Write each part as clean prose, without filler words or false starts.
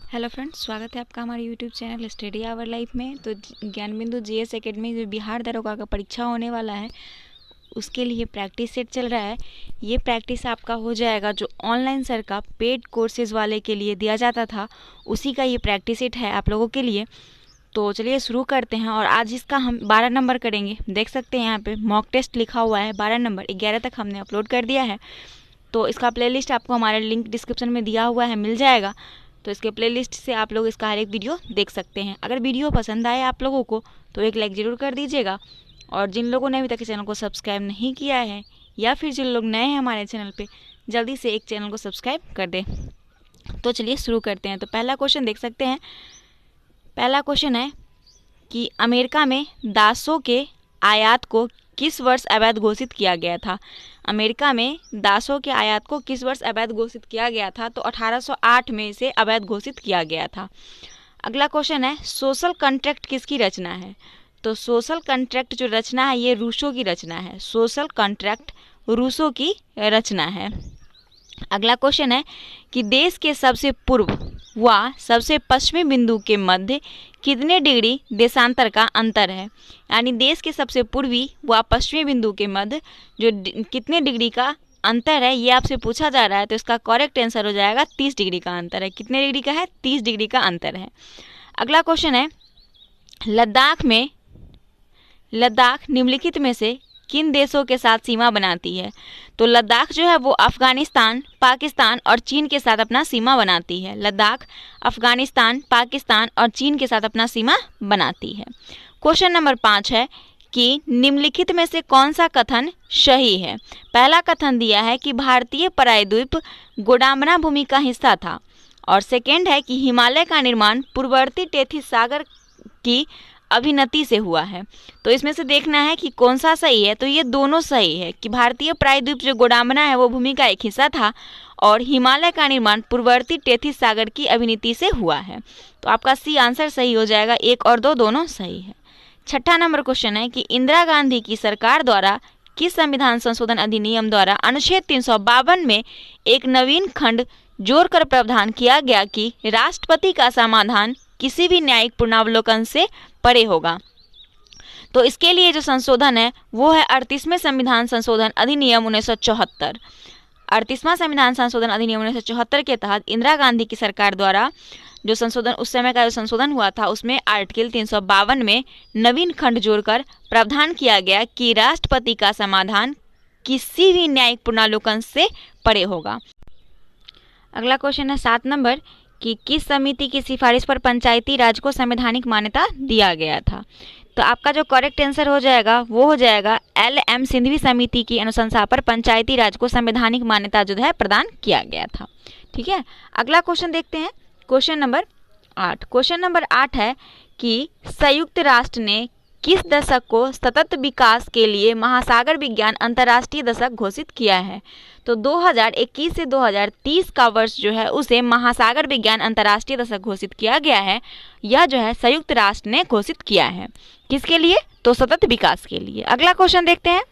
Hello friends, स्वागत है आपका हमारे YouTube channel study hour life में। तो ज्ञान बिंदु जीएस एकेडमी जो बिहार दरोगा का परीक्षा होने वाला है उसके लिए प्रैक्टिस सेट चल रहा है। ये प्रैक्टिस आपका हो जाएगा जो ऑनलाइन सर का पेड कोर्सेज वाले के लिए दिया जाता था, उसी का ये प्रैक्टिस सेट है आप लोगों के लिए। तो चलिए शुरू करते हैं। और आज इसका हम 12 नंबर करेंगे। देख सकते हैं यहाँ पे मॉक टेस्ट लिखा हुआ है 12 नंबर, 11 तक हमने अपलोड कर दिया है। तो इसका प्लेलिस्ट आपको हमारे लिंक डिस्क्रिप्शन में दिया हुआ है, मिल जाएगा। तो इसके प्लेलिस्ट से आप लोग इसका हर एक वीडियो देख सकते हैं। अगर वीडियो पसंद आए आप लोगों को तो एक लाइक ज़रूर कर दीजिएगा। और जिन लोगों ने अभी तक चैनल को सब्सक्राइब नहीं किया है या फिर जिन लोग नए हैं हमारे चैनल पे, जल्दी से एक चैनल को सब्सक्राइब कर दें। तो चलिए शुरू करते हैं। तो पहला क्वेश्चन देख सकते हैं। पहला क्वेश्चन है कि अमेरिका में दासों के आयात को किस वर्ष अवैध घोषित किया गया था। अमेरिका में दासों के आयात को किस वर्ष अवैध घोषित किया गया था? तो 1808 में इसे अवैध घोषित किया गया था। अगला क्वेश्चन है सोशल कॉन्ट्रैक्ट किसकी रचना है? तो सोशल कॉन्ट्रैक्ट जो रचना है ये रूसो की रचना है। सोशल कॉन्ट्रैक्ट रूसो की रचना है। अगला क्वेश्चन है कि देश के सबसे पूर्व व सबसे पश्चिमी बिंदु के मध्य कितने डिग्री देशांतर का अंतर है? यानी देश के सबसे पूर्वी व पश्चिमी बिंदु के मध्य जो कितने डिग्री का अंतर है ये आपसे पूछा जा रहा है। तो इसका करेक्ट आंसर हो जाएगा 30 डिग्री का अंतर है। कितने डिग्री का है? 30 डिग्री का अंतर है। अगला क्वेश्चन है लद्दाख निम्नलिखित में से किन देशों के साथ सीमा बनाती है? तो लद्दाख जो है वो अफगानिस्तान, पाकिस्तान और चीन के साथ अपना सीमा बनाती है। लद्दाख अफगानिस्तान, पाकिस्तान और चीन के साथ अपना सीमा बनाती है। क्वेश्चन नंबर 5 है कि निम्नलिखित में से कौन सा कथन सही है? पहला कथन दिया है कि भारतीय प्रायद्वीप गोंडवाना भूमि का हिस्सा था, और सेकेंड है कि हिमालय का निर्माण पूर्ववर्ती टेथिस सागर की अभिनति से हुआ है। तो इसमें से देखना है कि कौन सा सही है। तो ये दोनों सही है कि भारतीय प्रायद्वीप जो गोंडवाना है वो भूमि का एक हिस्सा था और हिमालय का निर्माण पूर्ववर्ती टेथिस सागर की अभिनति से हुआ है। तो आपका सी आंसर सही हो जाएगा। 1 और 2 दोनों सही है। छठा नंबर क्वेश्चन है कि इंदिरा गांधी की सरकार द्वारा किस संविधान संशोधन अधिनियम द्वारा अनुच्छेद 352 में एक नवीन खंड जोड़कर प्रावधान किया गया कि राष्ट्रपति का समाधान किसी भी न्यायिक पुनरावलोकन से परे होगा? तो इसके लिए जो संशोधन है वो है 38वें संविधान संशोधन अधिनियम 1974। 38वां संविधान संशोधन अधिनियम 1974 के तहत इंदिरा गांधी की सरकार द्वारा जो संशोधन, उस समय का जो संशोधन हुआ था उसमें आर्टिकल 352 में नवीन खंड जोड़कर प्रावधान किया गया कि राष्ट्रपति का समाधान किसी भी न्यायिक पुनरावलोकन से परे होगा। अगला क्वेश्चन है 7 नंबर कि किस समिति की सिफारिश पर पंचायती राज को संवैधानिक मान्यता दिया गया था? तो आपका जो करेक्ट आंसर हो जाएगा वो हो जाएगा LM सिंघवी समिति की अनुशंसा पर पंचायती राज को संवैधानिक मान्यता जो है प्रदान किया गया था। ठीक है, अगला क्वेश्चन देखते हैं। Question number 8। क्वेश्चन नंबर 8 है कि संयुक्त राष्ट्र ने किस दशक को सतत विकास के लिए महासागर विज्ञान अंतर्राष्ट्रीय दशक घोषित किया है? तो 2021 से 2030 का वर्ष जो है उसे महासागर विज्ञान अंतर्राष्ट्रीय दशक घोषित किया गया है। यह जो है संयुक्त राष्ट्र ने घोषित किया है। किसके लिए? तो सतत विकास के लिए। अगला क्वेश्चन देखते हैं।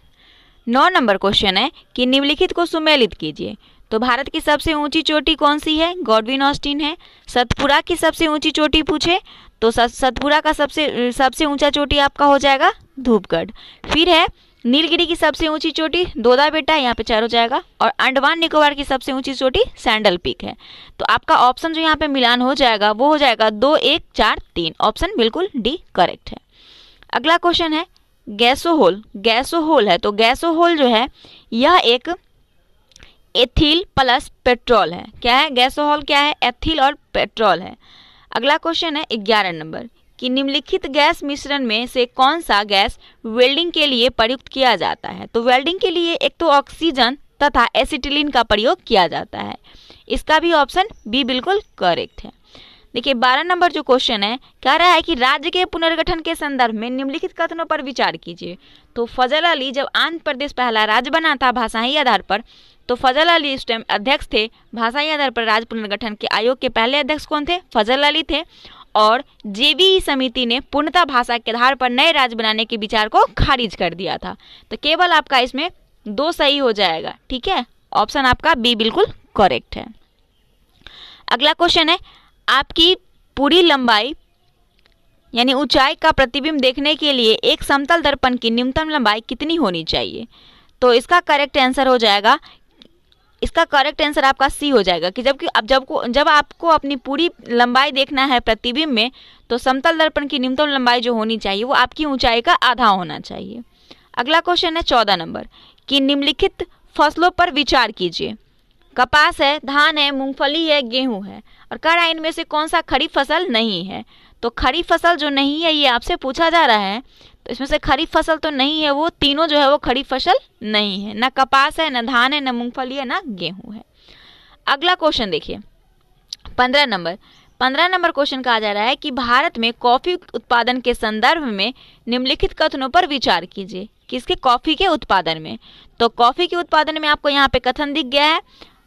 9 नंबर क्वेश्चन है कि निम्नलिखित को सुमेलित कीजिए। तो भारत की सबसे ऊंची चोटी कौन सी है? गॉडविन ऑस्टिन है। सतपुरा की सबसे ऊंची चोटी पूछे तो सतपुरा का सबसे ऊंचा चोटी आपका हो जाएगा धूपगढ़। फिर है नीलगिरी की सबसे ऊंची चोटी दोदा बेटा, यहाँ पे 4 हो जाएगा। और अंडमान निकोबार की सबसे ऊंची चोटी सैंडल पीक है। तो आपका ऑप्शन जो यहाँ पे मिलान हो जाएगा वो हो जाएगा 2, 1, 4, 3। ऑप्शन बिल्कुल डी करेक्ट है। अगला क्वेश्चन है गैसोहोल। गैसोहोल है तो गैसोहोल जो है यह एक एथिल प्लस पेट्रोल है। क्या है? गैसोहोल क्या है? एथिल और पेट्रोल है। अगला क्वेश्चन है 11 नंबर कि निम्नलिखित गैस मिश्रण में से कौन सा गैस वेल्डिंग के लिए प्रयुक्त किया जाता है? तो वेल्डिंग के लिए एक तो ऑक्सीजन तथा एसिटिलीन का प्रयोग किया जाता है। इसका भी ऑप्शन बी बिल्कुल करेक्ट है। देखिए 12 नंबर जो क्वेश्चन है कह रहा है कि राज्य के पुनर्गठन के संदर्भ में निम्नलिखित कथनों पर विचार कीजिए। तो फजल अली जब आंध्र प्रदेश पहला राज्य बना था भाषाई आधार पर, तो फजल अली इस टाइम अध्यक्ष थे। भाषाई आधार पर राज्य पुनर्गठन के आयोग के पहले अध्यक्ष कौन थे? फजल अली थे। और जेबीई समिति ने पूर्णतः भाषा के आधार पर नए राज्य बनाने के विचार को खारिज कर दिया था। तो केवल आपका इसमें 2 सही हो जाएगा। ठीक है, ऑप्शन आपका बी बिल्कुल करेक्ट है। अगला क्वेश्चन है आपकी पूरी लंबाई यानी ऊंचाई का प्रतिबिंब देखने के लिए एक समतल दर्पण की न्यूनतम लंबाई कितनी होनी चाहिए? तो इसका करेक्ट आंसर हो जाएगा, इसका करेक्ट आंसर आपका सी हो जाएगा कि जब आपको अपनी पूरी लंबाई देखना है प्रतिबिंब में, तो समतल दर्पण की न्यूनतम लंबाई जो होनी चाहिए वो आपकी ऊंचाई का आधा होना चाहिए। अगला क्वेश्चन है 14 नंबर कि निम्नलिखित फसलों पर विचार कीजिए। कपास है, धान है, मूंगफली है, गेहूं है और कह रहा है इनमें से कौन सा खरीफ फसल नहीं है। तो खरीफ फसल जो नहीं है ये आपसे पूछा जा रहा है, तो इसमें से खरीफ फसल तो नहीं है, वो तीनों जो है वो खरीफ फसल नहीं है, ना कपास है, ना धान है, ना मूंगफली है, ना गेहूं है। अगला क्वेश्चन देखिए 15 नंबर क्वेश्चन कहा जा रहा है कि भारत में कॉफी उत्पादन के संदर्भ में निम्नलिखित कथनों पर विचार कीजिए। किसके? कॉफी के उत्पादन में। तो कॉफी के उत्पादन में आपको यहाँ पे कथन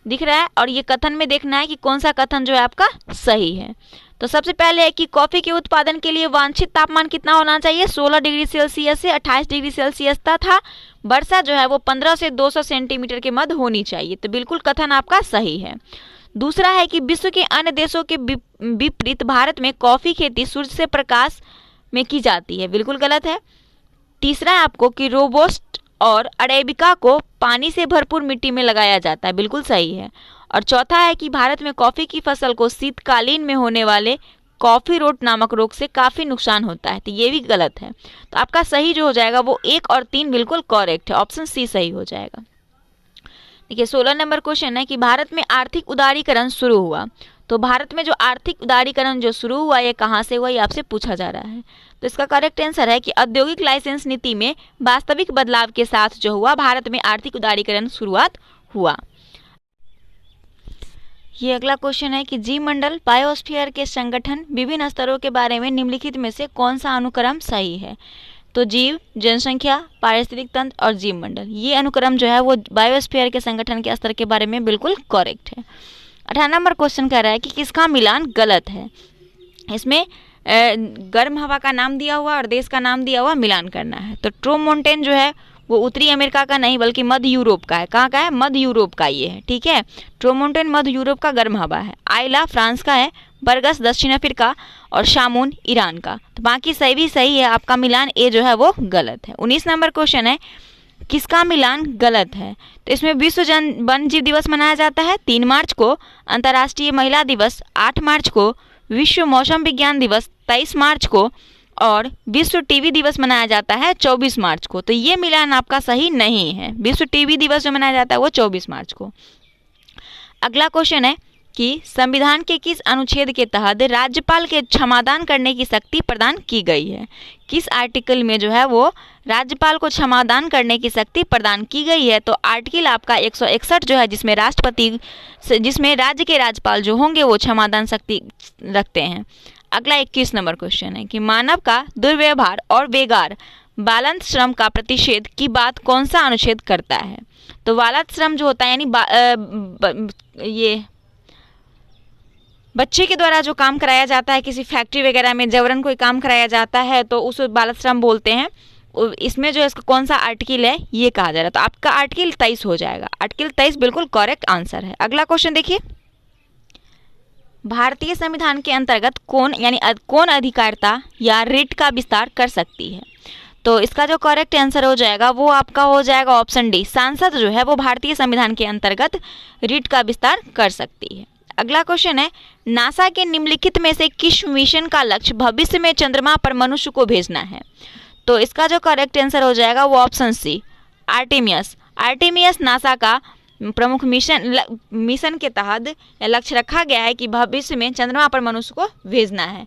दिख रहा है और ये कथन में देखना है कि कौन सा कथन जो है आपका सही है। तो सबसे पहले है कि कॉफी के उत्पादन के लिए वांछित तापमान कितना होना चाहिए? 16 डिग्री सेल्सियस से 28 डिग्री सेल्सियस तथा वर्षा जो है वो 15 से 200 सेंटीमीटर के मध्य होनी चाहिए। तो बिल्कुल कथन आपका सही है। दूसरा है कि विश्व के अन्य देशों के विपरीत भारत में कॉफी खेती सूर्य से प्रकाश में की जाती है, बिल्कुल गलत है। तीसरा है आपको कि रोबोस्ट और अरेबिका को पानी से भरपूर मिट्टी में लगाया जाता है, बिल्कुल सही है। और चौथा है कि भारत में कॉफी की फसल को शीतकालीन में होने वाले कॉफी रोट नामक रोग से काफी नुकसान होता है, तो ये भी गलत है। तो आपका सही जो हो जाएगा वो 1 और 3 बिल्कुल करेक्ट है, ऑप्शन सी सही हो जाएगा। देखिए 16 नंबर क्वेश्चन है कि भारत में आर्थिक उदारीकरण शुरू हुआ। तो भारत में जो आर्थिक उदारीकरण जो शुरू हुआ ये कहाँ से हुआ, ये आपसे पूछा जा रहा है। तो इसका करेक्ट आंसर है कि औद्योगिक लाइसेंस नीति में वास्तविक बदलाव के साथ जो हुआ भारत में आर्थिक उदारीकरण शुरुआत हुआ। ये अगला क्वेश्चन है कि जीव मंडल बायोस्फीयर के संगठन विभिन्न स्तरों के बारे में निम्नलिखित में से कौन सा अनुक्रम सही है? तो जीव, जनसंख्या, पारिस्थितिक तंत्र और जीव मंडल, ये अनुक्रम जो है वो बायोस्फीयर के संगठन के स्तर के बारे में बिल्कुल करेक्ट है। 18 नंबर क्वेश्चन कह रहा है कि किसका मिलान गलत है? इसमें गर्म हवा का नाम दिया हुआ और देश का नाम दिया हुआ मिलान करना है। तो ट्रोमोंटेन जो है वो उत्तरी अमेरिका का नहीं बल्कि मध्य यूरोप का है। कहाँ का है? मध्य यूरोप का ये है, ठीक है। ट्रोमोंटेन मध्य यूरोप का गर्म हवा है। आइला फ्रांस का है, बरगस दक्षिण अफ्रीका और शामून ईरान का। तो बाकी सही भी सही है, आपका मिलान ए जो है वो गलत है। 19 नंबर क्वेश्चन है किसका मिलान गलत है? तो इसमें विश्व वन जीव दिवस मनाया जाता है 3 मार्च को, अंतर्राष्ट्रीय महिला दिवस 8 मार्च को, विश्व मौसम विज्ञान दिवस 23 मार्च को और विश्व टीबी दिवस मनाया जाता है 24 मार्च को। तो ये मिलान आपका सही नहीं है। विश्व टीबी दिवस जो मनाया जाता है वो 24 मार्च को। अगला क्वेश्चन है कि संविधान के किस अनुच्छेद के तहत राज्यपाल के क्षमादान करने की शक्ति प्रदान की गई है? किस आर्टिकल में जो है वो राज्यपाल को क्षमादान करने की शक्ति प्रदान की गई है? तो आर्टिकल आपका 161 जो है जिसमें जिसमें राज्य के राज्यपाल जो होंगे वो क्षमादान शक्ति रखते हैं। अगला 21 नंबर क्वेश्चन है कि मानव का दुर्व्यवहार और बेगार बालंत श्रम का प्रतिषेध की बात कौन सा अनुच्छेद करता है? तो बालंत श्रम जो होता है यानी ये बच्चे के द्वारा जो काम कराया जाता है किसी फैक्ट्री वगैरह में जबरन कोई काम कराया जाता है तो उस बाल श्रम बोलते हैं। इसमें जो इसका कौन सा आर्टिकल है ये कहा जा रहा है। तो आपका आर्टिकल 23 हो जाएगा। आर्टिकल 23 बिल्कुल करेक्ट आंसर है। अगला क्वेश्चन देखिए, भारतीय संविधान के अंतर्गत कौन अधिकारिता या रिट का विस्तार कर सकती है? तो इसका जो करेक्ट आंसर हो जाएगा वो आपका हो जाएगा ऑप्शन डी। सांसद जो है वो भारतीय संविधान के अंतर्गत रिट का विस्तार कर सकती है। अगला क्वेश्चन है नासा के निम्नलिखित में से किस मिशन का लक्ष्य भविष्य में चंद्रमा पर मनुष्य को भेजना है? तो इसका जो करेक्ट आंसर हो जाएगा वो ऑप्शन सी आर्टेमियस। आर्टेमियस नासा का प्रमुख मिशन के तहत लक्ष्य रखा गया है कि भविष्य में चंद्रमा पर मनुष्य को भेजना है।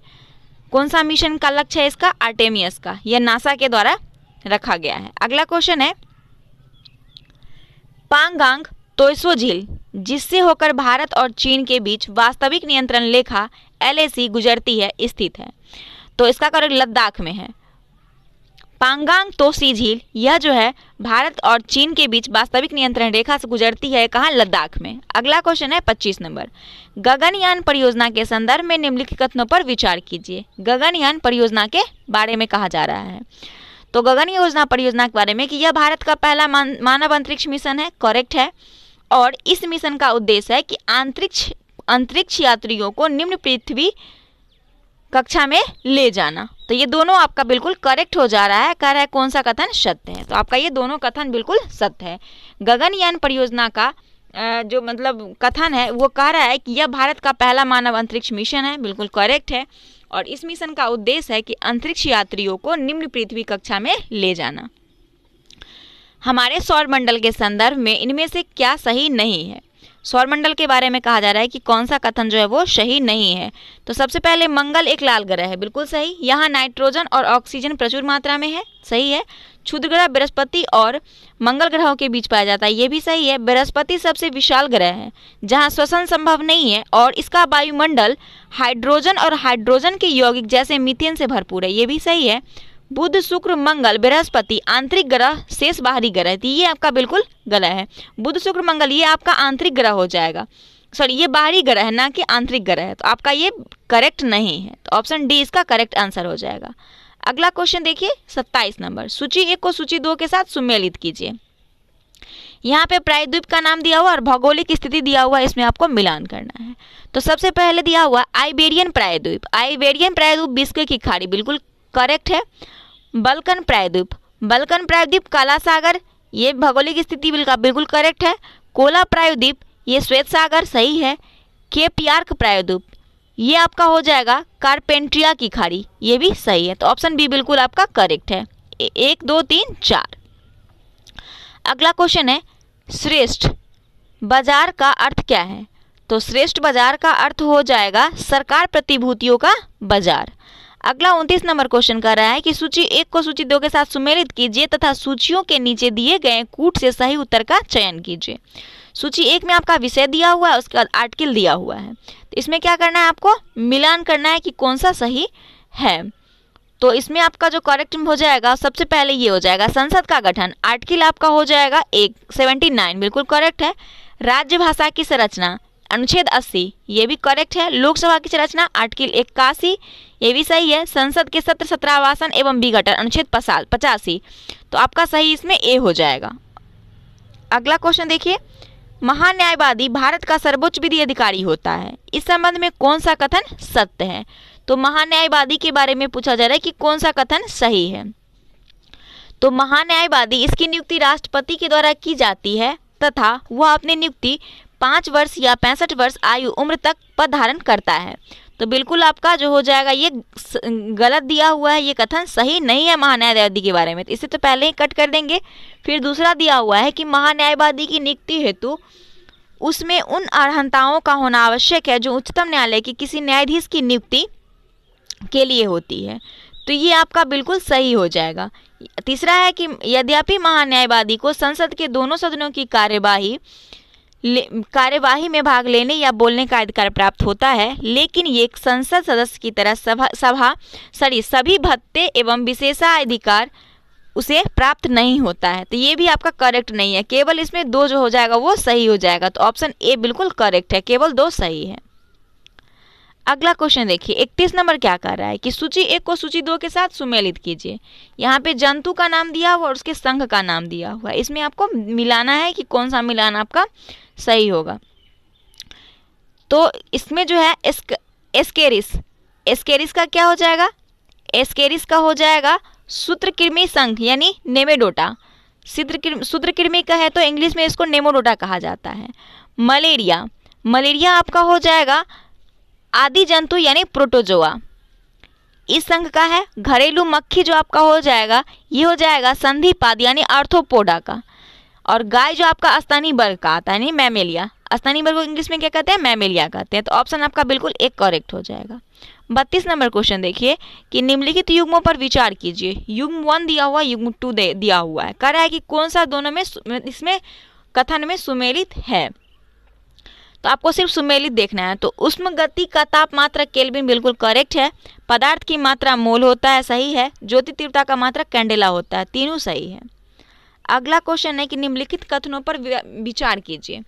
कौन सा मिशन का लक्ष्य है इसका? आर्टेमियस का। यह नासा के द्वारा रखा गया है। अगला क्वेश्चन है पांगांग तोइसो झील जिससे होकर भारत और चीन के बीच वास्तविक नियंत्रण रेखा LAC गुजरती है स्थित है? तो इसका करेक्ट लद्दाख में है। पांगांग तोसी झील यह जो है भारत और चीन के बीच वास्तविक नियंत्रण रेखा से गुजरती है, कहाँ? लद्दाख में। अगला क्वेश्चन है 25 नंबर, गगनयान परियोजना के संदर्भ में निम्नलिखित कथनों पर विचार कीजिए। गगनयान परियोजना के बारे में कहा जा रहा है। तो गगन परियोजना के बारे में कि यह भारत का पहला मानव अंतरिक्ष मिशन है, करेक्ट है। और इस मिशन का उद्देश्य है कि अंतरिक्ष यात्रियों को निम्न पृथ्वी कक्षा में ले जाना। तो ये दोनों आपका बिल्कुल करेक्ट हो जा रहा है। कह रहा है कौन सा कथन सत्य है, तो आपका ये दोनों कथन बिल्कुल सत्य है। गगनयान परियोजना का जो मतलब कथन है वो कह रहा है कि यह भारत का पहला मानव अंतरिक्ष मिशन है, बिल्कुल करेक्ट है। और इस मिशन का उद्देश्य है कि अंतरिक्ष यात्रियों को निम्न पृथ्वी कक्षा में ले जाना। हमारे सौरमंडल के संदर्भ में इनमें से क्या सही नहीं है? सौरमंडल के बारे में कहा जा रहा है कि कौन सा कथन जो है वो सही नहीं है। तो सबसे पहले मंगल एक लाल ग्रह है, बिल्कुल सही। यहाँ नाइट्रोजन और ऑक्सीजन प्रचुर मात्रा में है, सही है। क्षुद्र ग्रह बृहस्पति और मंगल ग्रहों के बीच पाया जाता है, ये भी सही है। बृहस्पति सबसे विशाल ग्रह है जहाँ श्वसन संभव नहीं है और इसका वायुमंडल हाइड्रोजन और हाइड्रोजन के यौगिक जैसे मीथेन से भरपूर है, ये भी सही है। बुध शुक्र मंगल बृहस्पति आंतरिक ग्रह शेष बाहरी ग्रह, तो ये आपका बिल्कुल गलत है। बुध शुक्र मंगल ये आपका आंतरिक ग्रह हो जाएगा, सॉरी ये बाहरी ग्रह है ना कि आंतरिक ग्रह है, तो आपका ये करेक्ट नहीं है। तो ऑप्शन डी इसका करेक्ट आंसर हो जाएगा। अगला क्वेश्चन देखिए 27 नंबर, सूची 1 को सूची 2 के साथ सुमेलित कीजिए। यहाँ पे प्रायद्वीप का नाम दिया हुआ और भौगोलिक स्थिति दिया हुआ, इसमें आपको मिलान करना है। तो सबसे पहले दिया हुआ आइबेरियन प्रायद्वीप, आइबेरियन प्रायद्वीप बिस्के की खाड़ी, बिल्कुल करेक्ट है। बल्कन प्रायद्वीप, बल्कन प्रायद्वीप काला सागर, ये भौगोलिक स्थिति बिल्कुल करेक्ट है। कोला प्रायद्वीप ये श्वेत सागर, सही है। केप यार्क प्रायद्वीप ये आपका हो जाएगा कारपेंट्रिया की खाड़ी, ये भी सही है। तो ऑप्शन बी बिल्कुल आपका करेक्ट है। 1 2 3 4। अगला क्वेश्चन है श्रेष्ठ बाजार का अर्थ क्या है? तो श्रेष्ठ बाजार का अर्थ हो जाएगा सरकार प्रतिभूतियों का बाजार। अगला 29 नंबर क्वेश्चन कर रहा है कि सूची 1 को सूची 2 के साथ सुमेलित कीजिए तथा सूचियों के नीचे दिए गए कूट से सही उत्तर का चयन कीजिए। सूची 1 में आपका विषय दिया हुआ है, उसके बाद आर्टिकल दिया हुआ है। तो इसमें क्या करना है, आपको मिलान करना है कि कौन सा सही है। तो इसमें आपका जो करेक्ट हो जाएगा सबसे पहले ये हो जाएगा संसद का गठन, आर्टिकल आपका हो जाएगा 79 बिल्कुल करेक्ट है। राज्य भाषा की संरचना अनुच्छेद 80 ये भी करेक्ट है। लोकसभा की संरचना आर्टिकल 81 ये भी सही है। संसद के सत्र सत्रावासन एवं विघटन अनुच्छेद 85, तो आपका सही इसमें ए हो जाएगा। अगला क्वेश्चन देखिए, महान्यायवादी भारत का सर्वोच्च विधि अधिकारी होता है, इस संबंध में कौन सा कथन सत्य है? तो महान्यायवादी के बारे में पूछा जा रहा है कि कौन सा कथन सही है। तो महान्यायवादी इसकी नियुक्ति राष्ट्रपति के द्वारा की जाती है तथा वह अपनी नियुक्ति 5 वर्ष या 65 वर्ष आयु उम्र तक पद धारण करता है। तो बिल्कुल आपका जो हो जाएगा ये गलत दिया हुआ है, ये कथन सही नहीं है महान्यायवादी के बारे में, तो इसे तो पहले ही कट कर देंगे। फिर दूसरा दिया हुआ है कि महान्यायवादी की नियुक्ति हेतु उसमें उन अर्हताओं का होना आवश्यक है जो उच्चतम न्यायालय के किसी न्यायाधीश की नियुक्ति के लिए होती है, तो ये आपका बिल्कुल सही हो जाएगा। तीसरा है कि यद्यपि महान्यायवादी को संसद के दोनों सदनों की कार्यवाही में भाग लेने या बोलने का अधिकार प्राप्त होता है, लेकिन ये एक संसद सदस्य की तरह सभी भत्ते एवं विशेषाधिकार उसे प्राप्त नहीं होता है। तो ये भी आपका करेक्ट नहीं है, केवल इसमें 2 जो हो जाएगा वो सही हो जाएगा। तो ऑप्शन ए बिल्कुल करेक्ट है, केवल 2 सही है। अगला क्वेश्चन देखिए 31 नंबर क्या कर रहा है कि सूची 1 को सूची 2 के साथ सुमेलित कीजिए। यहाँ पे जंतु का नाम दिया हुआ और उसके संघ का नाम दिया हुआ है, इसमें आपको मिलाना है कि कौन सा मिलान आपका सही होगा। तो इसमें जो है एस्केरिस का क्या हो जाएगा? एस्केरिस का हो जाएगा सूत्रकृमि संघ यानी नेमेडोटा। सूत्रकृमि का है तो इंग्लिश में इसको नेमोडोटा कहा जाता है। मलेरिया आपका हो जाएगा आदि जंतु यानी प्रोटोजोआ, इस संघ का है। घरेलू मक्खी जो आपका हो जाएगा ये हो जाएगा संधिपाद यानी आर्थ्रोपोडा का। और गाय जो आपका स्तनी वर्ग का आता है यानी मैमेलिया, स्तनी वर्ग को इंग्लिश में क्या कहते हैं? मैमेलिया कहते हैं। तो ऑप्शन आपका बिल्कुल एक करेक्ट हो जाएगा। 32 नंबर क्वेश्चन देखिए कि निम्नलिखित युग्मों पर विचार कीजिए। युग्म 1 दिया हुआ, युग्म 2 दिया हुआ है। कह रहा है कि कौन सा दोनों में इसमें कथन में सुमेलित है, तो आपको सिर्फ सुमेलित देखना है। तो उष्म गति का तापमात्रा केल्विन बिल्कुल करेक्ट है। पदार्थ की मात्रा मोल होता है, सही है। ज्योति तीव्रता का मात्रा कैंडेला होता है, तीनों सही है। अगला क्वेश्चन है कि निम्नलिखित कथनों पर विचार कीजिए।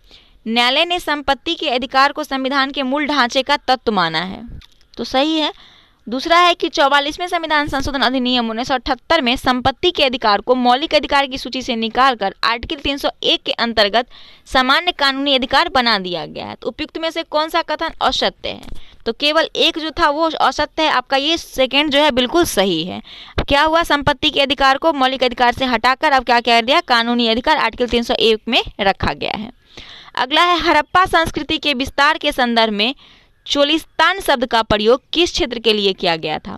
न्यायालय ने संपत्ति के अधिकार को संविधान के मूल ढांचे का तत्व माना है, तो सही है। दूसरा है कि 44वें संविधान संशोधन अधिनियम 1978 में संपत्ति के अधिकार को मौलिक अधिकार की सूची से निकालकर आर्टिकल 301 के अंतर्गत सामान्य कानूनी अधिकार बना दिया गया है। तो उपयुक्त में से कौन सा कथन असत्य है? तो केवल एक जो था वो असत्य है, आपका ये सेकेंड जो है बिल्कुल सही है। क्या हुआ, संपत्ति के अधिकार को मौलिक अधिकार से हटाकर अब क्या कह दिया, कानूनी अधिकार आर्टिकल 301 में रखा गया है। अगला है हड़प्पा संस्कृति के विस्तार के संदर्भ में चोलिस्तान शब्द का प्रयोग किस क्षेत्र के लिए किया गया था?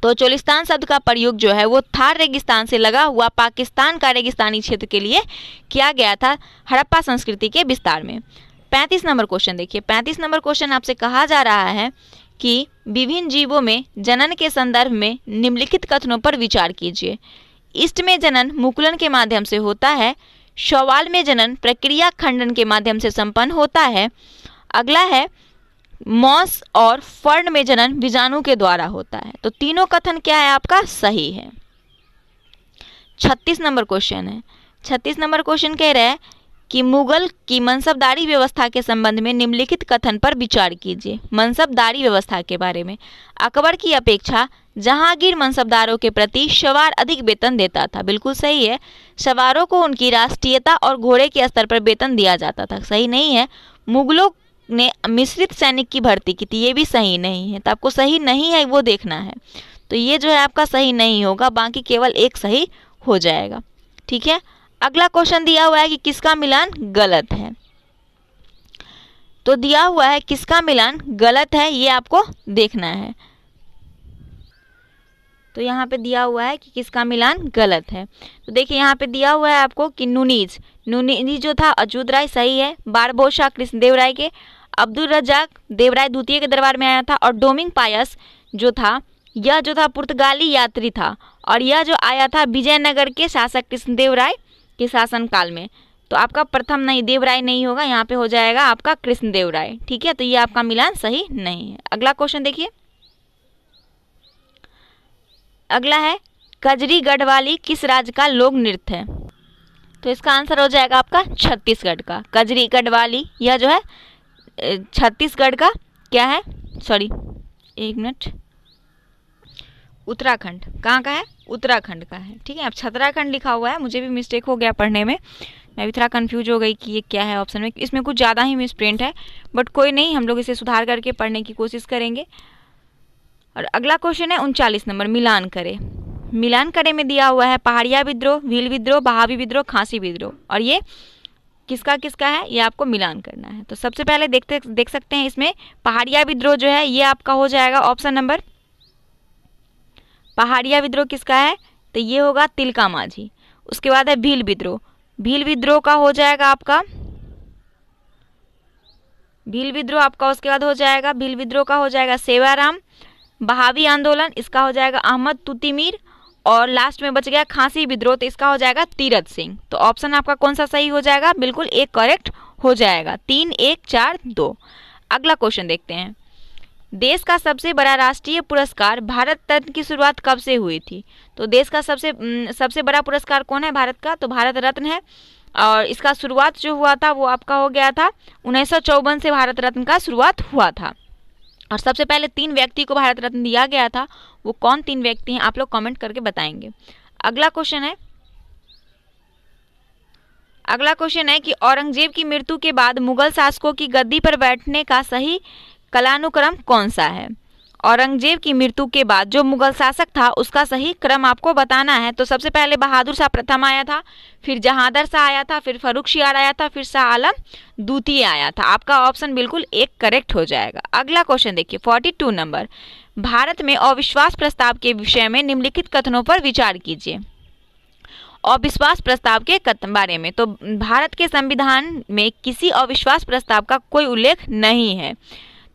तो चोलिस्तान शब्द का प्रयोग जो है वो थार रेगिस्तान से लगा हुआ पाकिस्तान का रेगिस्तानी क्षेत्र के लिए किया गया था हड़प्पा संस्कृति के विस्तार में। 35 नंबर क्वेश्चन देखिए, 35 नंबर क्वेश्चन आपसे कहा जा रहा है कि विभिन्न जीवों में जनन के संदर्भ में निम्नलिखित कथनों पर विचार कीजिए। ईस्ट में जनन मुकुलन के माध्यम से होता है, शैवाल में जनन प्रक्रिया खंडन के माध्यम से संपन्न होता है। अगला है मॉस और फर्न में जनन बीजाणु के द्वारा होता है। तो तीनों कथन क्या है आपका, सही है। 36 नंबर क्वेश्चन है, 36 नंबर क्वेश्चन कह रहा है कि मुगल की मनसबदारी व्यवस्था के संबंध में निम्नलिखित कथन पर विचार कीजिए। मनसबदारी व्यवस्था के बारे में, अकबर की अपेक्षा जहांगीर मनसबदारों के प्रति सवार अधिक वेतन देता था। बिल्कुल सही है। सवारों को उनकी राष्ट्रीयता और घोड़े के स्तर पर वेतन दिया जाता था। सही नहीं है। मुगलों ने मिश्रित सैनिक की भर्ती की थी, ये भी सही नहीं है। तो आपको सही नहीं है वो देखना है। तो ये जो है आपका सही नहीं होगा, बाकी केवल एक सही हो जाएगा। ठीक है। अगला क्वेश्चन दिया हुआ है कि किसका मिलान गलत है। तो दिया हुआ है किसका मिलान गलत है, ये आपको देखना है। तो यहाँ पे दिया हुआ है कि किसका मिलान गलत है। तो देखिए यहाँ पे दिया हुआ है आपको कि नुनीज जो था अच्युत राय सही है, बारबोसा कृष्णदेव राय के, अब्दुल रज्जाक देवराय द्वितीय के दरबार में आया था, और डोमिंग पायस जो था यह जो था पुर्तगाली यात्री था, और यह जो आया था विजयनगर के शासक कृष्णदेव राय के शासनकाल में। तो आपका प्रथम नहीं, देवराय नहीं होगा, यहाँ पे हो जाएगा आपका कृष्णदेव राय। ठीक है। तो ये आपका मिलान सही नहीं है। अगला क्वेश्चन देखिए, अगला है कजरी गढ़वाली किस राज्य का लोक नृत्य है? तो इसका आंसर हो जाएगा आपका छत्तीसगढ़ का। कजरी गढ़वाली यह जो है छत्तीसगढ़ का क्या है, सॉरी एक मिनट, उत्तराखंड। कहाँ का है? उत्तराखंड का है। ठीक है। अब छतराखंड लिखा हुआ है, मुझे भी मिस्टेक हो गया पढ़ने में, मैं भी थोड़ा कंफ्यूज हो गई कि ये क्या है ऑप्शन में, इसमें कुछ ज़्यादा ही मिसप्रिंट है, बट कोई नहीं, हम लोग इसे सुधार करके पढ़ने की कोशिश करेंगे। और अगला क्वेश्चन है 39 नंबर, मिलान करें। मिलान करें में दिया हुआ है पहाड़िया विद्रोह, भील विद्रोह, बहावी विद्रोह, खासी विद्रोह, और ये किसका किसका है, ये आपको मिलान करना है। तो सबसे पहले देख सकते हैं इसमें पहाड़िया विद्रोह जो है ये आपका हो जाएगा ऑप्शन नंबर, पहाड़िया विद्रोह किसका है, तो ये होगा तिलका माझी। उसके बाद है भील विद्रोह, भील विद्रोह का हो जाएगा आपका, भील विद्रोह आपका उसके बाद हो जाएगा, भील विद्रोह का हो जाएगा सेवाराम। बहावी आंदोलन इसका हो जाएगा अहमद तुतिमीर, और लास्ट में बच गया खासी विद्रोह, तो इसका हो जाएगा तीरथ सिंह। तो ऑप्शन आपका कौन सा सही हो जाएगा, बिल्कुल एक करेक्ट हो जाएगा, 3 1 4 2। अगला क्वेश्चन देखते हैं, देश का सबसे बड़ा राष्ट्रीय पुरस्कार भारत रत्न की शुरुआत कब से हुई थी? तो देश का सबसे बड़ा पुरस्कार कौन है भारत का, तो भारत रत्न है, और इसका शुरुआत जो हुआ था वो आपका हो गया था 1954 से भारत रत्न का शुरुआत हुआ था। और सबसे पहले 3 व्यक्ति को भारत रत्न दिया गया था, वो कौन 3 व्यक्ति हैं आप लोग कमेंट करके बताएंगे। अगला क्वेश्चन है कि औरंगजेब की मृत्यु के बाद मुगल शासकों की गद्दी पर बैठने का सही कालानुक्रम कौन सा है? औरंगजेब की मृत्यु के बाद जो मुगल शासक था उसका सही क्रम आपको बताना है। तो सबसे पहले बहादुर शाह प्रथम आया था, फिर जहांदर शाह आया था, फिर फर्रुखशियार आया था, फिर शाह आलम द्वितीय आया था। आपका ऑप्शन बिल्कुल एक करेक्ट हो जाएगा। अगला क्वेश्चन देखिए 42 नंबर, भारत में अविश्वास प्रस्ताव के विषय में निम्नलिखित कथनों पर विचार कीजिए। अविश्वास प्रस्ताव के बारे में, तो भारत के संविधान में किसी अविश्वास प्रस्ताव का कोई उल्लेख नहीं है,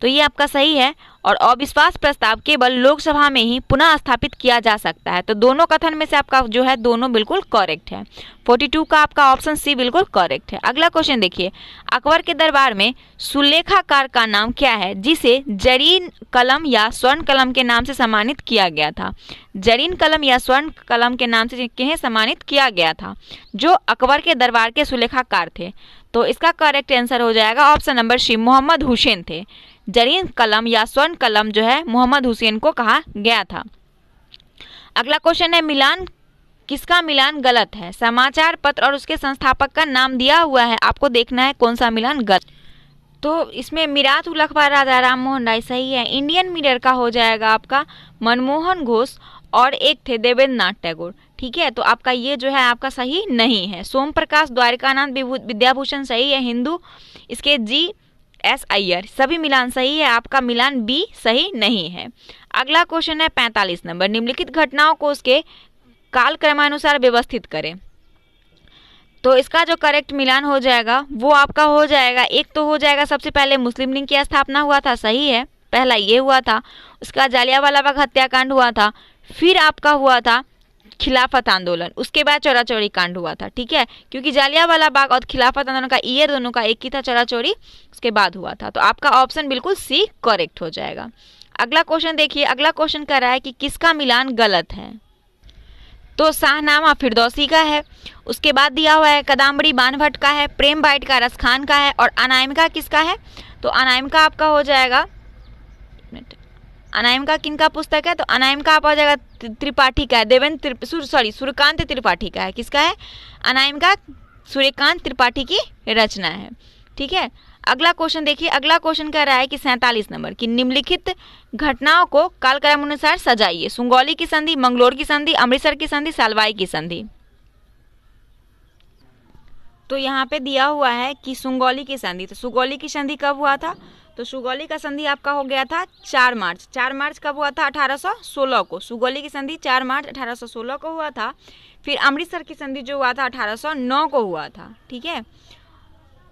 तो ये आपका सही है। और अविश्वास प्रस्ताव केवल लोकसभा में ही पुनः स्थापित किया जा सकता है। तो दोनों कथन में से आपका जो है दोनों बिल्कुल करेक्ट है। 42 का आपका ऑप्शन सी बिल्कुल करेक्ट है। अगला क्वेश्चन देखिए, अकबर के दरबार में सुलेखाकार का नाम क्या है जिसे जरीन कलम या स्वर्ण कलम के नाम से सम्मानित किया गया था? जरीन कलम या स्वर्ण कलम के नाम से किन्हें सम्मानित किया गया था? जो अकबर के दरबार के सुलेखाकार थे। तो इसका करेक्ट आंसर हो जाएगा option number C, Mohammad Hussain थे। जरीन कलम या स्वर्ण कलम जो है मोहम्मद हुसैन को कहा गया था। अगला क्वेश्चन है मिलान, किसका मिलान गलत है? समाचार पत्र और उसके संस्थापक का नाम दिया हुआ है, आपको देखना है कौन सा मिलान गलत। तो इसमें मीरात उल अखबार राजा राम मोहन राय सही है। इंडियन मिरर का हो जाएगा आपका मनमोहन घोष और एक थे देवेंद्र नाथ टैगोर। ठीक है, तो आपका ये जो है आपका सही नहीं है। सोम प्रकाश द्वारिकानाथ विद्याभूषण सही है। हिंदू इसके G.S. अय्यर, सभी मिलान सही है, आपका मिलान बी सही नहीं है। अगला क्वेश्चन है 45 नंबर, निम्नलिखित घटनाओं को उसके काल क्रमानुसार व्यवस्थित करें। तो इसका जो करेक्ट मिलान हो जाएगा वो आपका हो जाएगा, एक तो हो जाएगा सबसे पहले मुस्लिम लीग की स्थापना हुआ था, सही है, पहला ये हुआ था। उसका जालियांवाला बाग हत्याकांड हुआ था, फिर आपका हुआ था खिलाफत आंदोलन, उसके बाद चौरा चौरी कांड हुआ था। ठीक है, क्योंकि जालियांवाला बाग और खिलाफत आंदोलन का ईयर दोनों का एक ही था, चौरा चौरी उसके बाद हुआ था। तो आपका ऑप्शन बिल्कुल सी करेक्ट हो जाएगा। अगला क्वेश्चन देखिए, अगला क्वेश्चन कह रहा है कि किसका मिलान गलत है? तो शाहनामा फिरदौसी का है, उसके बाद दिया हुआ है कदम्बरी बाणभट्ट का है, प्रेम बाइट का रसखान का है, और अनामिका किसका है? तो अनामिका आपका हो जाएगा, अनामिका किनका पुस्तक है? तो अनामिका आपका हो जाएगा त्रिपाठी का है, सूर्यकांत त्रिपाठी का है। किसका है? अनामिका सूर्यकांत त्रिपाठी की रचना है। ठीक है, अगला क्वेश्चन देखिए, अगला क्वेश्चन कह रहा है कि 47 नंबर की निम्नलिखित घटनाओं को कालक्रमानुसार सजाइए। सुंगौली की संधि, मंगलोर की संधि, अमृतसर की संधि, सालवाई की संधि। तो यहाँ पे दिया हुआ है कि सुंगौली की संधि, तो सुगौली की संधि कब हुआ था? तो सुगौली का संधि आपका हो गया था 4 मार्च। 4 मार्च कब हुआ था? 1816 को। सुगौली की संधि 4 मार्च 1816 को हुआ था। फिर अमृतसर की संधि जो हुआ था 1809 को हुआ था। ठीक है,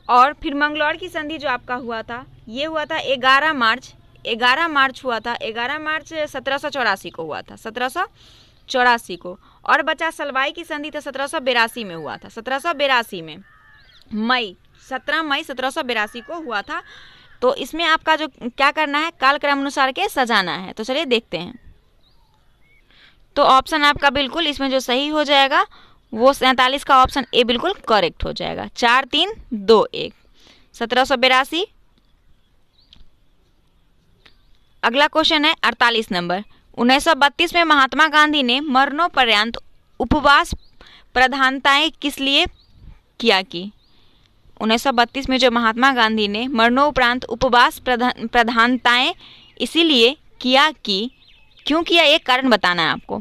और फिर मंगलौर की संधि जो आपका हुआ था ये हुआ था 11 मार्च हुआ था, 11 मार्च 1784 को हुआ था, 1784 को। और बचा सलवाई की संधि तो 1782 में हुआ था, 1782 में 17 मई 1782 को हुआ था। तो इसमें आपका जो क्या करना है, कालक्रमानुसार के सजाना है। तो चलिए देखते हैं। तो ऑप्शन आपका बिल्कुल इसमें जो सही हो जाएगा वो 47 का ऑप्शन ए बिल्कुल करेक्ट हो जाएगा। 4 3 2 1 1782। अगला क्वेश्चन है 48 नंबर, 1932 में महात्मा गांधी ने मरणोपरांत उपवास प्रधानताएं किस लिए किया की? 1932 में जो महात्मा गांधी ने मरणोपरांत उपवास प्रधानताएं इसीलिए किया कि, क्यों किया, एक कारण बताना है आपको।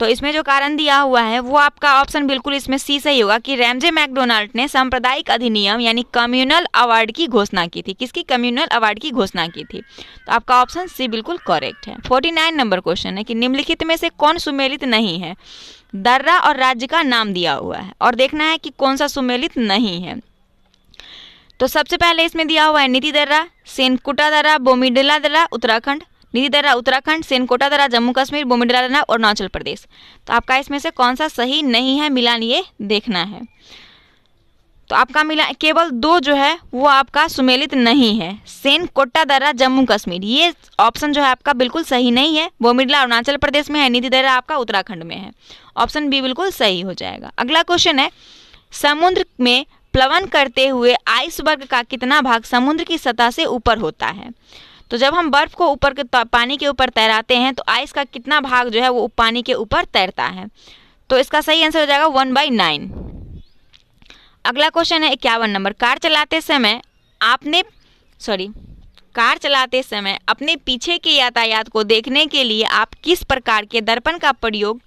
तो इसमें जो कारण दिया हुआ है वो आपका ऑप्शन बिल्कुल इसमें सी सही होगा कि रैमजे मैकडोनाल्ड ने सांप्रदायिक अधिनियम यानी कम्युनल अवार्ड की घोषणा की थी। किसकी? कम्युनल अवार्ड की घोषणा की थी। तो आपका ऑप्शन सी बिल्कुल करेक्ट है। 49 नंबर क्वेश्चन है कि निम्नलिखित में से कौन सुमेलित नहीं है? दर्रा और राज्य का नाम दिया हुआ है और देखना है कि कौन सा सुमेलित नहीं है। तो सबसे पहले इसमें दिया हुआ है नीति दर्रा, सेनकोटा दर्रा, बोमिडिला दर्रा उत्तराखंड, नीति दर्रा उत्तराखंड, सेनकोटा दर्रा जम्मू कश्मीर, बोमिडिला दर्रा अरुणाचल प्रदेश। तो आपका इसमें से कौन सा सही नहीं है मिलान, ये देखना है। तो आपका मिलान केवल 2 जो है वो आपका सुमेलित नहीं है। सेनकोटा दर्रा जम्मू कश्मीर ये ऑप्शन जो है आपका बिल्कुल सही नहीं है। बोमिडिला अरुणाचल प्रदेश में है, नीति दर्रा आपका उत्तराखंड में है। ऑप्शन बी बिल्कुल सही हो जाएगा। अगला क्वेश्चन है, समुद्र में प्लवन करते हुए आइसबर्ग का कितना भाग समुद्र की सतह से ऊपर होता है? तो जब हम बर्फ को ऊपर के पानी के ऊपर तैराते हैं तो आइस का कितना भाग जो है वो पानी के ऊपर तैरता है? तो इसका सही आंसर हो जाएगा 1/9। अगला क्वेश्चन है 51 नंबर, कार चलाते समय अपने पीछे के यातायात को देखने के लिए आप किस प्रकार के दर्पण का प्रयोग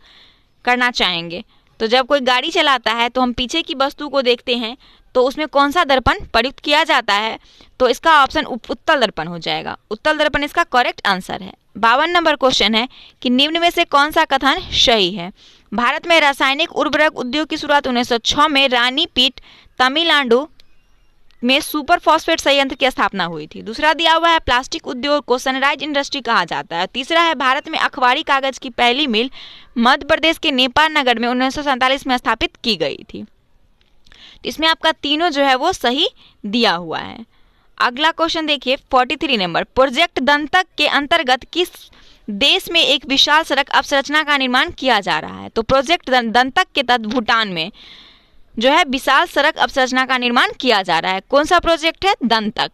करना चाहेंगे? तो जब कोई गाड़ी चलाता है तो हम पीछे की वस्तु को देखते हैं तो उसमें कौन सा दर्पण प्रयुक्त किया जाता है? तो इसका ऑप्शन उत्तल दर्पण हो जाएगा। उत्तल दर्पण इसका करेक्ट आंसर है। 52 नंबर क्वेश्चन है कि निम्न में से कौन सा कथन सही है? भारत में रासायनिक उर्वरक उद्योग की शुरुआत 1906 में रानीपीट तमिलनाडु में सुपर फॉस्फेट संयंत्र की स्थापना हुई थी। दूसरा दिया हुआ है प्लास्टिक उद्योग को सनराइज इंडस्ट्री कहा जाता है। तीसरा है भारत में अखबारी कागज की पहली मिल मध्य प्रदेश के नेपाल नगर में 1947 में स्थापित की गई थी। इसमें आपका तीनों जो है वो सही दिया हुआ है। अगला क्वेश्चन देखिए 43 नंबर, प्रोजेक्ट दंतक के अंतर्गत किस देश में एक विशाल सड़क अवसंरचना का निर्माण किया जा रहा है? तो प्रोजेक्ट दंतक के तहत भूटान में जो है विशाल सड़क अवसंरचना का निर्माण किया जा रहा है। कौन सा प्रोजेक्ट है? दंतक।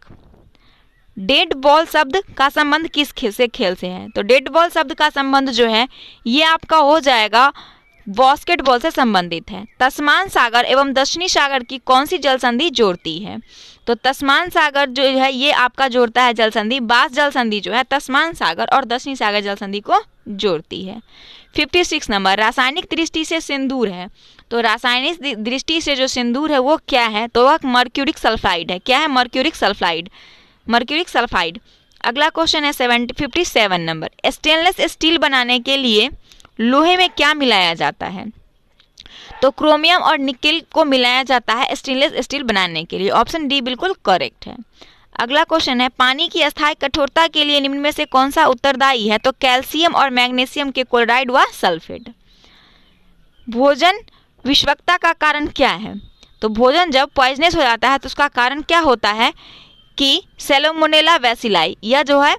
डेड बॉल शब्द का संबंध किस खेल से है? तो डेड बॉल शब्द का संबंध जो है ये आपका हो जाएगा बास्केटबॉल से संबंधित है। तस्मान सागर एवं दक्षिणी सागर की कौन सी जल संधि जोड़ती है? तो तस्मान सागर जो है ये आपका जोड़ता है जल संधि, बास जल संधि जो है तस्मान सागर और दक्षिणी सागर जल संधि को जोड़ती है। 56 नंबर, रासायनिक दृष्टि से सिंदूर है। तो रासायनिक दृष्टि से जो सिंदूर है वो क्या है? तो वह मर्क्यूरिक सल्फाइड है। क्या है? Mercuric sulphide, mercuric sulphide. अगला क्वेश्चन है 57 नंबर, स्टेनलेस स्टील बनाने के लिए लोहे में क्या मिलाया जाता है? तो क्रोमियम और निकेल को मिलाया जाता है स्टेनलेस स्टील बनाने के लिए। ऑप्शन डी बिल्कुल करेक्ट है। अगला क्वेश्चन है, पानी की अस्थायी कठोरता के लिए निम्न में से कौन सा उत्तरदायी है? तो कैल्शियम और मैग्नीशियम के क्लोराइड व सल्फेट। भोजन विषवक्ता का कारण क्या है? तो भोजन जब पॉइजनस हो जाता है तो उसका कारण क्या होता है कि सैल्मोनेला बैसिलाई, यह जो है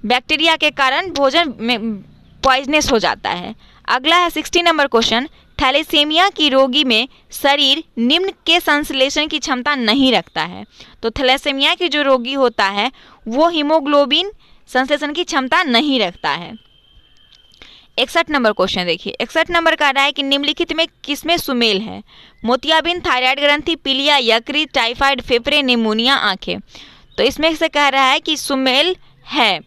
बैक्टीरिया के कारण भोजन में पॉइजनस हो जाता है। अगला है 60 नंबर क्वेश्चन, थैलेसीमिया की रोगी में शरीर निम्न के संश्लेषण की क्षमता नहीं रखता है। तो थैलेसीमिया की जो रोगी होता है वो हीमोग्लोबिन संश्लेषण की क्षमता नहीं रखता है। 61 नंबर क्वेश्चन देखिए, 61 नंबर का रहा है कि निम्नलिखित में किसमें सुमेल है? मोतियाबिंद, थायराइड ग्रंथि, पीलिया, यकृत, टाइफाइड, फेफड़े, निमोनिया, आंखें। तो इसमें से कह रहा है कि सुमेल है,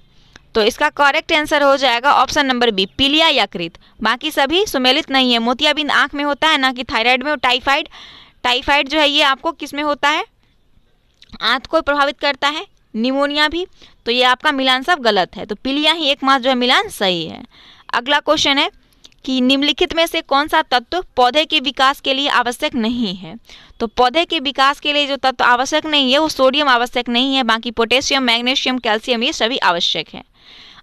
तो इसका करेक्ट आंसर हो जाएगा ऑप्शन नंबर बी, पीलिया, यकृत। बाकी सभी सुमेलित नहीं है। मोतियाबिंद आंख में होता है ना कि थायराइड में। टाइफाइड जो है ये आपको किस में होता है? आंत को प्रभावित करता है। निमोनिया भी। तो ये आपका मिलान सब गलत है, तो पीलिया ही एकमात्र जो है मिलान सही है। अगला क्वेश्चन है कि निम्नलिखित में से कौन सा तत्व पौधे के विकास के लिए आवश्यक नहीं है? तो पौधे के विकास के लिए जो तत्व आवश्यक नहीं है वो सोडियम आवश्यक नहीं है, बाकी पोटेशियम, मैग्नीशियम, कैल्शियम ये सभी आवश्यक है।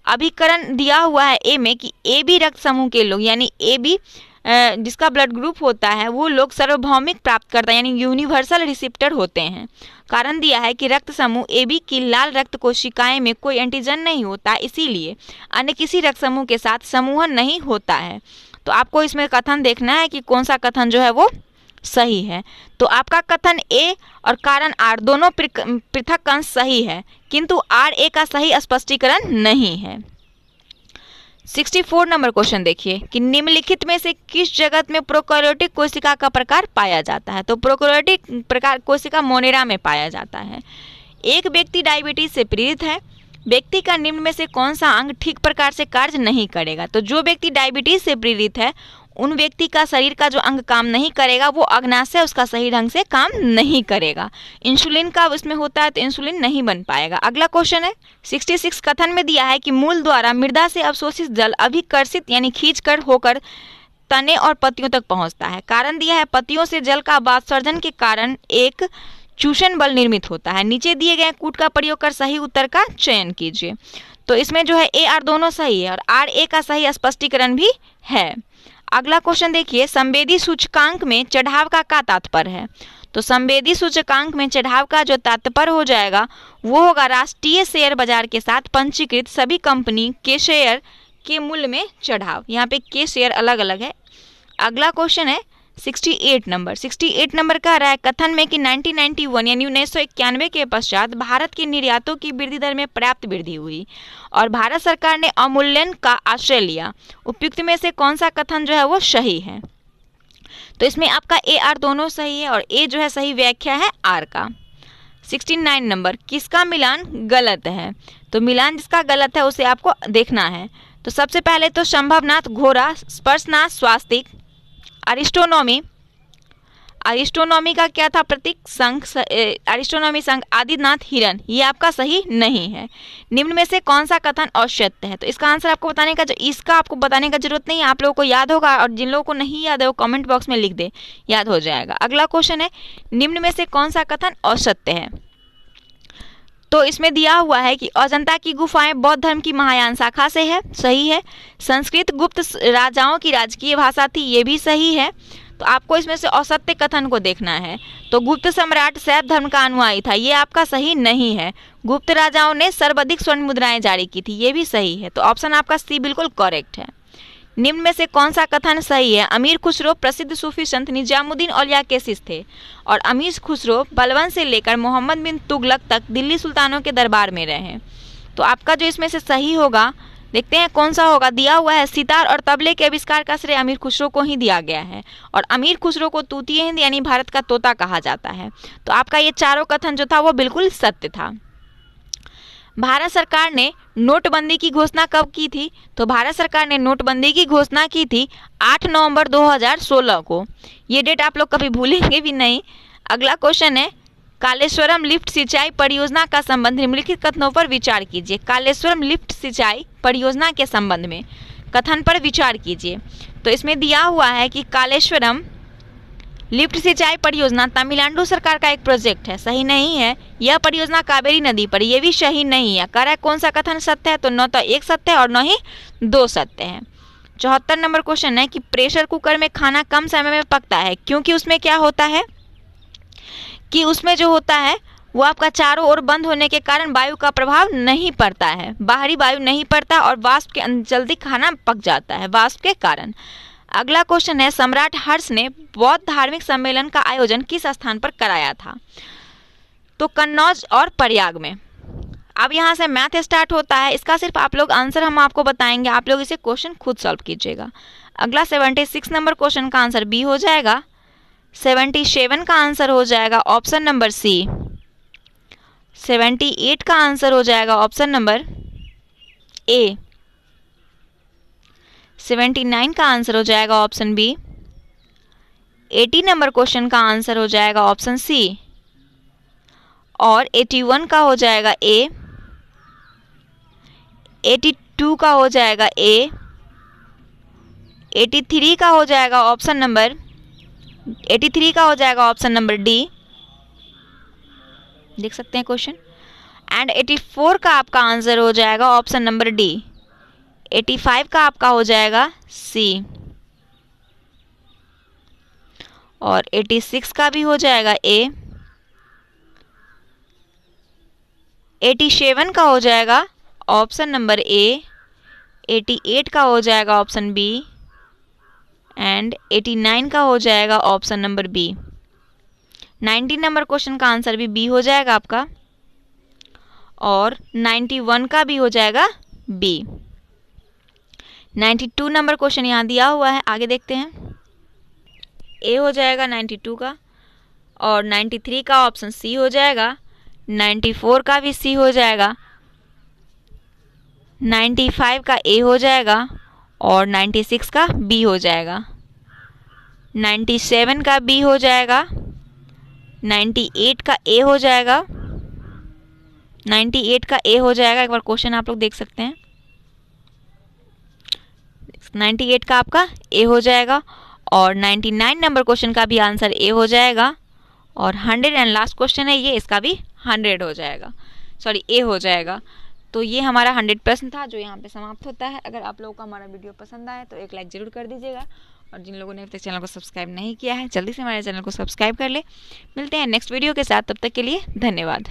अभिकरण दिया हुआ है ए में कि ए बी रक्त समूह के लोग, यानी ए बी जिसका ब्लड ग्रुप होता है वो लोग सार्वभौमिक प्राप्तकर्ता यानी यूनिवर्सल रिसिप्टर होते हैं। कारण दिया है कि रक्त समूह ए बी की लाल रक्त कोशिकाएं में कोई एंटीजन नहीं होता, इसीलिए अन्य किसी रक्त समूह के साथ समूहन नहीं होता है। तो आपको इसमें कथन देखना है कि कौन सा कथन जो है वो सही है। तो आपका कथन ए और कारण आर दोनों पृथक अंश सही है, किंतु आर ए का सही स्पष्टीकरण नहीं है। 64 नंबर क्वेश्चन देखिए कि निम्नलिखित में से किस जगत में प्रोकैरियोटिक कोशिका का प्रकार पाया जाता है? तो प्रोकैरियोटिक प्रकार कोशिका मोनेरा में पाया जाता है। एक व्यक्ति डायबिटीज से पीड़ित है, व्यक्ति का निम्न में से कौन सा अंग ठीक प्रकार से कार्य नहीं करेगा? तो जो व्यक्ति डायबिटीज से पीड़ित है उन व्यक्ति का शरीर का जो अंग काम नहीं करेगा वो अग्नाशय उसका सही ढंग से काम नहीं करेगा। इंसुलिन का उसमें होता है तो इंसुलिन नहीं बन पाएगा। अगला क्वेश्चन है 66 कथन में दिया है कि मूल द्वारा मृदा से अवशोषित जल अभिकर्षित यानी खींचकर होकर तने और पत्तियों तक पहुंचता है। कारण दिया है पत्तियों से जल का वात्सर्जन के कारण एक चूषण बल निर्मित होता है। नीचे दिए गए कूट का प्रयोग कर सही उत्तर का चयन कीजिए। तो इसमें जो है ए आर दोनों सही है और आर ए का सही स्पष्टीकरण भी है। अगला क्वेश्चन देखिए, संवेदी सूचकांक में चढ़ाव का क्या तात्पर्य है? तो संवेदी सूचकांक में चढ़ाव का जो तात्पर्य हो जाएगा वो होगा राष्ट्रीय शेयर बाजार के साथ पंजीकृत सभी कंपनी के शेयर के मूल्य में चढ़ाव। यहाँ पे के शेयर अलग अलग है। अगला क्वेश्चन है 68 नंबर कह रहा है कथन में कि 1991 यानी 1991 के पश्चात भारत के निर्यातों की वृद्धि दर में पर्याप्त वृद्धि हुई और भारत सरकार ने अवमूल्यन का आश्रय लिया। उपयुक्त में से कौन सा कथन जो है वो सही है? तो इसमें आपका ए आर दोनों सही है और ए जो है सही व्याख्या है आर का। 69 नंबर, किसका मिलान गलत है? तो मिलान जिसका गलत है उसे आपको देखना है। तो सबसे पहले तो संभवनाथ घोड़ा, स्पर्शनाथ स्वास्तिक, अरिस्टोनॉमी का क्या था प्रतीक? संघ, अरिस्टोनॉमी संघ, आदिनाथ हिरन, ये आपका सही नहीं है। निम्न में से कौन सा कथन औसत्य है? तो इसका आंसर आपको बताने का इसका आपको बताने का जरूरत नहीं है, आप लोगों को याद होगा और जिन लोगों को नहीं याद है वो कमेंट बॉक्स में लिख दे, याद हो जाएगा। अगला क्वेश्चन है निम्न में से कौन सा कथन औसत्य है? तो इसमें दिया हुआ है कि अजंता की गुफाएं बौद्ध धर्म की महायान शाखा से है, सही है। संस्कृत गुप्त राजाओं की राजकीय भाषा थी, ये भी सही है। तो आपको इसमें से असत्य कथन को देखना है। तो गुप्त सम्राट शैव धर्म का अनुयायी था, ये आपका सही नहीं है। गुप्त राजाओं ने सर्वाधिक स्वर्ण मुद्राएं जारी की थी, ये भी सही है। तो ऑप्शन आपका सी बिल्कुल करेक्ट है। निम्न में से कौन सा कथन सही है? अमीर खुसरो प्रसिद्ध सूफी संत निजामुद्दीन औलिया के शिष्य थे और अमीर खुसरो बलबन से लेकर मोहम्मद बिन तुगलक तक दिल्ली सुल्तानों के दरबार में रहे हैं। तो आपका जो इसमें से सही होगा, देखते हैं कौन सा होगा। दिया हुआ है सितार और तबले के आविष्कार का श्रेय अमीर खुसरो को ही दिया गया है और अमीर खुसरो को तूतीय हिंद यानी भारत का तोता कहा जाता है। तो आपका ये चारों कथन जो था वो बिल्कुल सत्य था। भारत सरकार ने नोटबंदी की घोषणा कब की थी? तो भारत सरकार ने नोटबंदी की घोषणा की थी 8 नवंबर 2016 को। ये डेट आप लोग कभी भूलेंगे भी नहीं। अगला क्वेश्चन है, कालेश्वरम लिफ्ट सिंचाई परियोजना का संबंध निम्नलिखित कथनों पर विचार कीजिए। कालेश्वरम लिफ्ट सिंचाई परियोजना के संबंध में कथन पर विचार कीजिए। तो इसमें दिया हुआ है कि कालेश्वरम लिफ्ट सिंचाई परियोजना तमिलनाडु सरकार का एक प्रोजेक्ट है, सही नहीं है। यह परियोजना कावेरी नदी पर, यह भी सही नहीं है। कह रहा है कौन सा कथन सत्य है? तो न तो एक सत्य है और न ही दो सत्य है। 74 नंबर क्वेश्चन है कि प्रेशर कुकर में खाना कम समय में पकता है क्योंकि उसमें क्या होता है कि उसमें जो होता है वो आपका चारों ओर बंद होने के कारण वायु का प्रभाव नहीं पड़ता है, बाहरी वायु नहीं पड़ता और वाष्प के जल्दी खाना पक जाता है वाष्प के कारण। अगला क्वेश्चन है, सम्राट हर्ष ने बौद्ध धार्मिक सम्मेलन का आयोजन किस स्थान पर कराया था? तो कन्नौज और प्रयाग में। अब यहाँ से मैथ स्टार्ट होता है, इसका सिर्फ आप लोग आंसर हम आपको बताएंगे, आप लोग इसे क्वेश्चन खुद सॉल्व कीजिएगा। अगला 76 नंबर क्वेश्चन का आंसर बी हो जाएगा। 77 का आंसर हो जाएगा ऑप्शन नंबर सी। 78 का आंसर हो जाएगा ऑप्शन नंबर ए। 79 का आंसर हो जाएगा ऑप्शन बी। 80 नंबर क्वेश्चन का आंसर हो जाएगा ऑप्शन सी और 81 का हो जाएगा ए। 82 का हो जाएगा ए। 83 का हो जाएगा ऑप्शन नंबर 83 का हो जाएगा ऑप्शन नंबर डी, देख सकते हैं क्वेश्चन। एंड 84 का आपका आंसर हो जाएगा ऑप्शन नंबर डी। 85 का आपका हो जाएगा सी और 86 का भी हो जाएगा ए। 87 का हो जाएगा ऑप्शन नंबर ए। 88 का हो जाएगा ऑप्शन बी एंड 89 का हो जाएगा option number B. 90 number question का आंसर भी बी हो जाएगा आपका और 91 का भी हो जाएगा बी। 92 नंबर क्वेश्चन यहाँ दिया हुआ है, आगे देखते हैं। ए हो जाएगा 92 का और 93 का ऑप्शन सी हो जाएगा। 94 का भी सी हो जाएगा। 95 का ए हो जाएगा और 96 का बी हो जाएगा। 97 का बी हो जाएगा। 98 का ए हो जाएगा। 98 का ए हो जाएगा, एक बार क्वेश्चन आप लोग देख सकते हैं। 98 का आपका ए हो जाएगा और 99 नंबर क्वेश्चन का भी आंसर ए हो जाएगा और 100 एंड लास्ट क्वेश्चन है ये, इसका भी 100 हो जाएगा, सॉरी ए हो जाएगा। तो ये हमारा 100 प्रश्न था जो यहाँ पे समाप्त होता है। अगर आप लोगों को हमारा वीडियो पसंद आए तो एक लाइक ज़रूर कर दीजिएगा और जिन लोगों ने अभी तक चैनल को सब्सक्राइब नहीं किया है जल्दी से हमारे चैनल को सब्सक्राइब कर ले। मिलते हैं नेक्स्ट वीडियो के साथ, तब तक के लिए धन्यवाद।